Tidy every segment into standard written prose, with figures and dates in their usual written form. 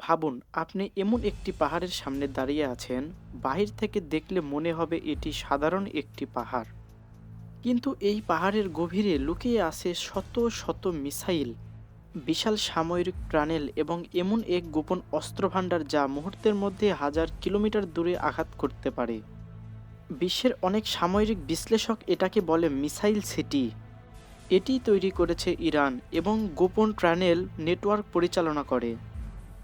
ভাবুন, আপনি এমন একটি পাহাড়ের সামনে দাঁড়িয়ে আছেন, বাহির থেকে দেখলে মনে হবে এটি সাধারণ একটি পাহাড়। কিন্তু এই পাহাড়ের গভীরে লুকিয়ে আছে শত শত মিসাইল, বিশাল সামরিক টানেল এবং এমন এক গোপন অস্ত্রভাণ্ডার যা মুহূর্তের মধ্যে হাজার কিলোমিটার দূরে আঘাত করতে পারে। বিশ্বের অনেক সামরিক বিশ্লেষক এটাকে বলে মিসাইল সিটি। এটি তৈরি করেছে ইরান এবং গোপন টানেল নেটওয়ার্ক পরিচালনা করে।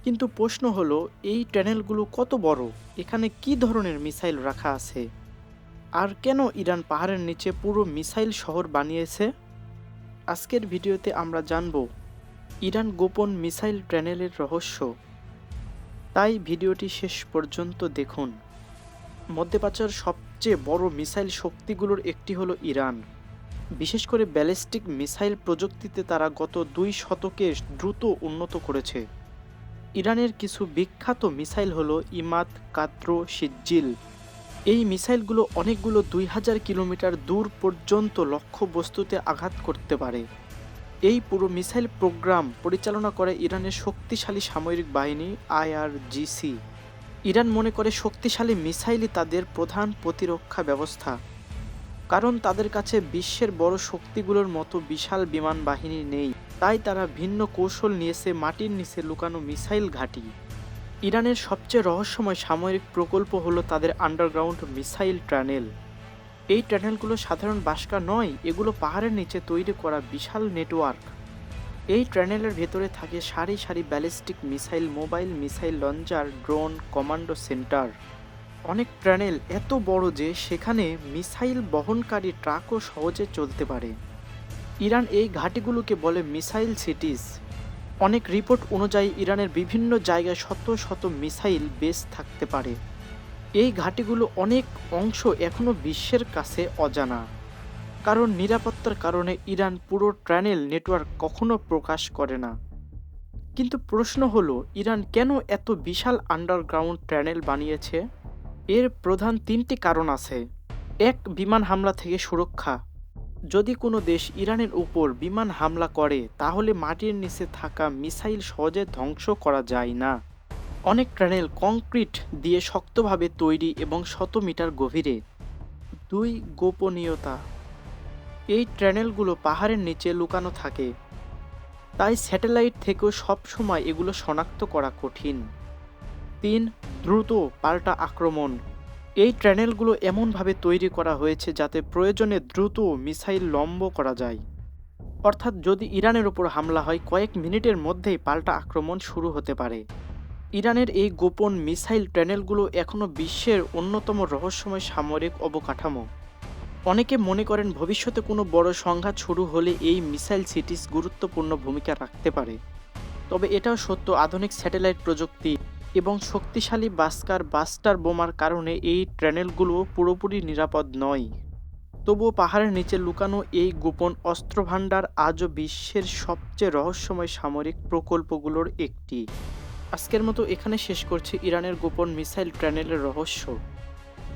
কিন্তু প্রশ্ন হলো, এই টানেলগুলো কত বড়, এখানে কি ধরনের মিসাইল রাখা আছে, আর কেন ইরান পাহাড়ের নিচে পুরো মিসাইল শহর বানিয়েছে? আজকের ভিডিওতে আমরা জানব ইরান গোপন মিসাইল টানেলের রহস্য। তাই ভিডিওটি শেষ পর্যন্ত দেখুন। মধ্যপ্রাচ্যের সবচেয়ে বড় মিসাইল শক্তিগুলোর একটি হলো ইরান। বিশেষ করে ব্যালিস্টিক মিসাইল প্রযুক্তিতে তারা গত 2 শতকে দ্রুত উন্নত করেছে। ইরানের কিছু বিখ্যাত মিসাইল হলো ইমাদ, কাদ্র, সিজ্জিল। এই মিসাইলগুলো অনেকগুলো 2000 কিলোমিটার দূর পর্যন্ত লক্ষ্যবস্তুতে আঘাত করতে পারে। এই পুরো মিসাইল প্রোগ্রাম পরিচালনা করে ইরানের শক্তিশালী সামরিক বাহিনী IRGC। ইরান মনে করে শক্তিশালী মিসাইলই তাদের প্রধান প্রতিরক্ষা ব্যবস্থা, কারণ তাদের কাছে বিশ্বের বড় শক্তিগুলোর মতো বিশাল বিমান বাহিনী নেই। তাই তারা ভিন্ন কৌশল নিয়েছে মাটির নিচে লুকানো মিসাইল ঘাঁটি। ইরানের সবচেয়ে রহস্যময় সামরিক প্রকল্প হলো তাদের আন্ডারগ্রাউন্ড মিসাইল টানেল। এই টানেলগুলো সাধারণ বাসকা নয়, এগুলো পাহাড়ের নিচে তৈরি করা বিশাল নেটওয়ার্ক। এই টানেলের ভেতরে থাকে সারি সারি ballistic missile, mobile missile launcher, drone, commando centre. অনেক টানেল এত বড় যে সেখানে মিসাইল বহনকারী ট্রাকও সহজে চলতে পারে। ইরান এই ঘাঁটিগুলোকে বলে মিসাইল সিটিজ। অনেক রিপোর্ট অনুযায়ী ইরানের বিভিন্ন জায়গায় শত শত মিসাইল বেস থাকতে পারে। এই ঘাঁটিগুলো অনেক অংশ এখনও বিশ্বের কাছে অজানা, কারণ নিরাপত্তার কারণে ইরান পুরো টানেল নেটওয়ার্ক কখনো প্রকাশ করে না। কিন্তু প্রশ্ন হলো, ইরান কেন এত বিশাল আন্ডারগ্রাউন্ড টানেল বানিয়েছে? এর প্রধান 3টি কারণ আছে। 1. বিমান হামলা থেকে সুরক্ষা। যদি কোনো দেশ ইরানের উপর বিমান হামলা করে তাহলে মাটির নিচে থাকা মিসাইল সহজে ধ্বংস করা যায় না। অনেক টানেল কংক্রিট দিয়ে শক্তভাবে তৈরি এবং শত মিটার গভীরে। 2. গোপনীয়তা। এই টানেলগুলো পাহাড়ের নিচে লুকানো থাকে, তাই স্যাটেলাইট থেকেও সবসময় এগুলো শনাক্ত করা কঠিন। 3. দ্রুত পাল্টা আক্রমণ। এই টানেলগুলো এমনভাবে তৈরি করা হয়েছে যাতে প্রয়োজনে দ্রুত মিসাইল লম্ব করা যায়। অর্থাৎ যদি ইরানের ওপর হামলা হয়, কয়েক মিনিটের মধ্যেই পাল্টা আক্রমণ শুরু হতে পারে। ইরানের এই গোপন মিসাইল টানেলগুলো এখনও বিশ্বের অন্যতম রহস্যময় সামরিক অবকাঠামো। অনেকে মনে করেন ভবিষ্যতে কোনো বড় সংঘাত শুরু হলে এই মিসাইল সিটিজ গুরুত্বপূর্ণ ভূমিকা রাখতে পারে। তবে এটাও সত্য, আধুনিক স্যাটেলাইট প্রযুক্তি এবং শক্তিশালী বাস্টার বোমার কারণে এই টানেলগুলো পুরোপুরি নিরাপদ নয়। তবুও পাহাড়ের নিচে লুকানো এই গোপন অস্ত্রভাণ্ডার আজও বিশ্বের সবচেয়ে রহস্যময় সামরিক প্রকল্পগুলোর একটি। আজকের মতো এখানে শেষ করছি ইরানের গোপন মিসাইল টানেলের রহস্য।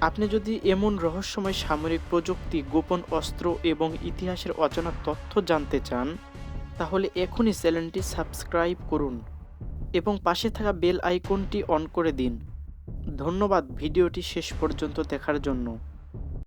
আপনি যদি এমন রহস্যময় সামরিক প্রযুক্তি, গোপন অস্ত্র এবং ইতিহাসের অজানা তথ্য জানতে চান, তাহলে এখনই চ্যানেলটি সাবস্ক্রাইব করুন এবং পাশে থাকা বেল আইকনটি অন করে দিন। ধন্যবাদ ভিডিওটি শেষ পর্যন্ত দেখার জন্য।